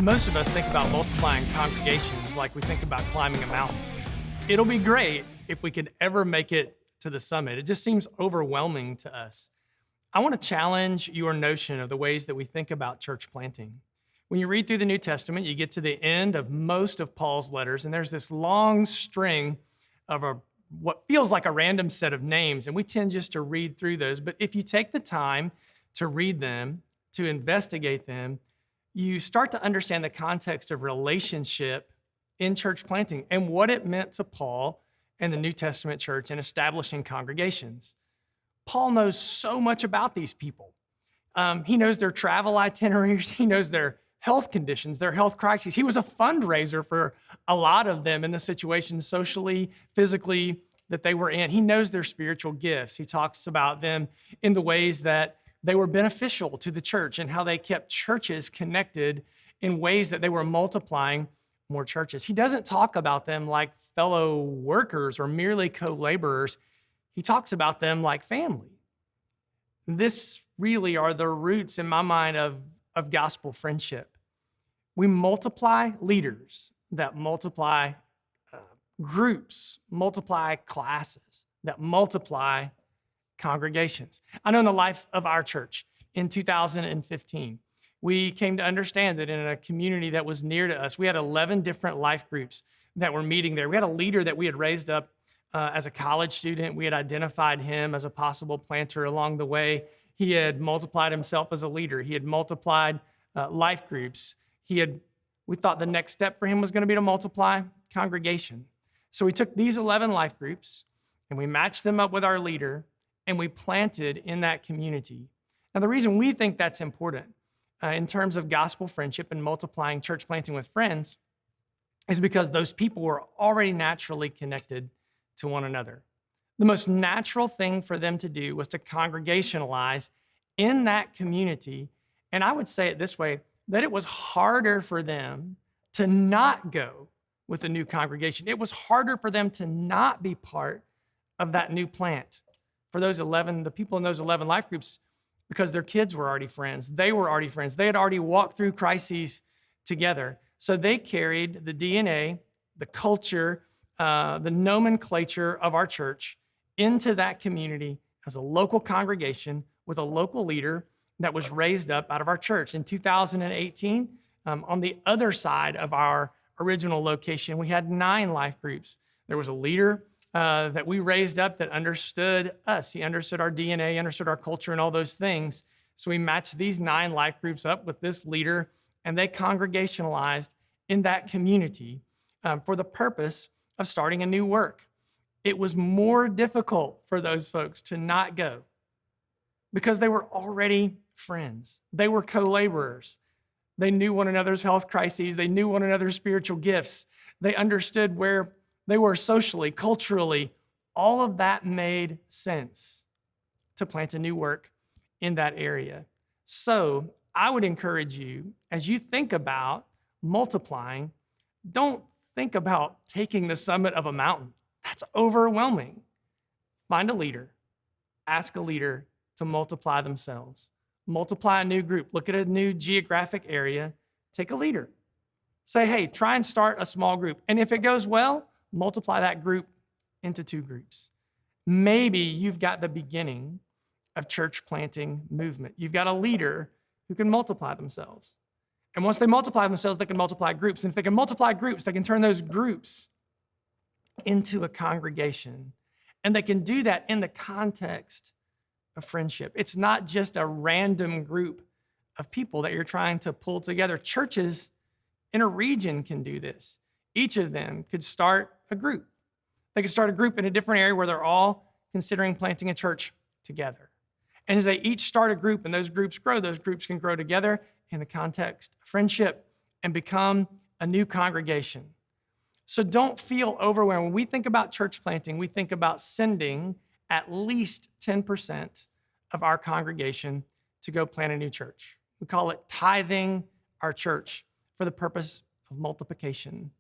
Most of us think about multiplying congregations like we think about climbing a mountain. It'll be great if we could ever make it to the summit. It just seems overwhelming to us. I want to challenge your notion of the ways that we think about church planting. When you read through the New Testament, you get to the end of most of Paul's letters, and there's this long string of what feels like a random set of names, and we tend just to read through those. But if you take the time to read them, to investigate them, you start to understand the context of relationship in church planting and what it meant to Paul and the New Testament church in establishing congregations. Paul knows so much about these people. He knows their travel itineraries. He knows their health conditions, their health crises. He was a fundraiser for a lot of them in the situations socially, physically that they were in. He knows their spiritual gifts. He talks about them in the ways that they were beneficial to the church and how they kept churches connected in ways that they were multiplying more churches. He doesn't talk about them like fellow workers or merely co-laborers. He talks about them like family. This really are the roots in my mind of gospel friendship. We multiply leaders that multiply groups, multiply classes, that multiply congregations. I know in the life of our church in 2015, we came to understand that in a community that was near to us, we had 11 different life groups that were meeting there. We had a leader that we had raised up as a college student. We had identified him as a possible planter along the way. He had multiplied himself as a leader. He had multiplied life groups. We thought the next step for him was going to be to multiply congregation. So we took these 11 life groups and we matched them up with our leader and we planted in that community. Now, the reason we think that's important in terms of gospel friendship and multiplying church planting with friends is because those people were already naturally connected to one another. The most natural thing for them to do was to congregationalize in that community. And I would say it this way, that it was harder for them to not go with a new congregation. It was harder for them to not be part of that new plant. For the people in those 11 life groups, because their kids were already friends. They were already friends. They had already walked through crises together. So they carried the DNA, the culture, the nomenclature of our church into that community as a local congregation with a local leader that was raised up out of our church. In 2018, on the other side of our original location, we had 9 life groups. There was a leader that we raised up that understood us. He understood our DNA, understood our culture and all those things. So we matched these 9 life groups up with this leader, and they congregationalized in that community for the purpose of starting a new work. It was more difficult for those folks to not go because they were already friends. They were co-laborers. They knew one another's health crises. They knew one another's spiritual gifts. They understood where they were socially, culturally. All of that made sense to plant a new work in that area. So I would encourage you, as you think about multiplying, don't think about taking the summit of a mountain. That's overwhelming. Find a leader. Ask a leader to multiply themselves. Multiply a new group. Look at a new geographic area. Take a leader. Say, hey, try and start a small group. And if it goes well, multiply that group into 2 groups. Maybe you've got the beginning of church planting movement. You've got a leader who can multiply themselves. And once they multiply themselves, they can multiply groups. And if they can multiply groups, they can turn those groups into a congregation. And they can do that in the context of friendship. It's not just a random group of people that you're trying to pull together. Churches in a region can do this. Each of them could start a group. They could start a group in a different area where they're all considering planting a church together. And as they each start a group and those groups grow, those groups can grow together in the context of friendship and become a new congregation. So don't feel overwhelmed. When we think about church planting, we think about sending at least 10% of our congregation to go plant a new church. We call it tithing our church for the purpose of multiplication.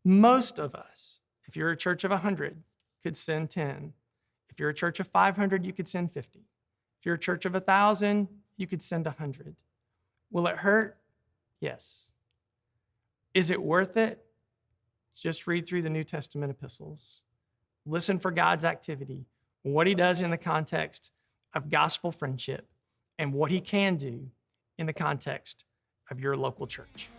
Most of us, if you're a church of 100, could send 10. If you're a church of 500, you could send 50. If you're a church of 1,000, you could send 100. Will it hurt? Yes. Is it worth it? Just read through the New Testament epistles. Listen for God's activity, what he does in the context of gospel friendship, and what he can do in the context of your local church.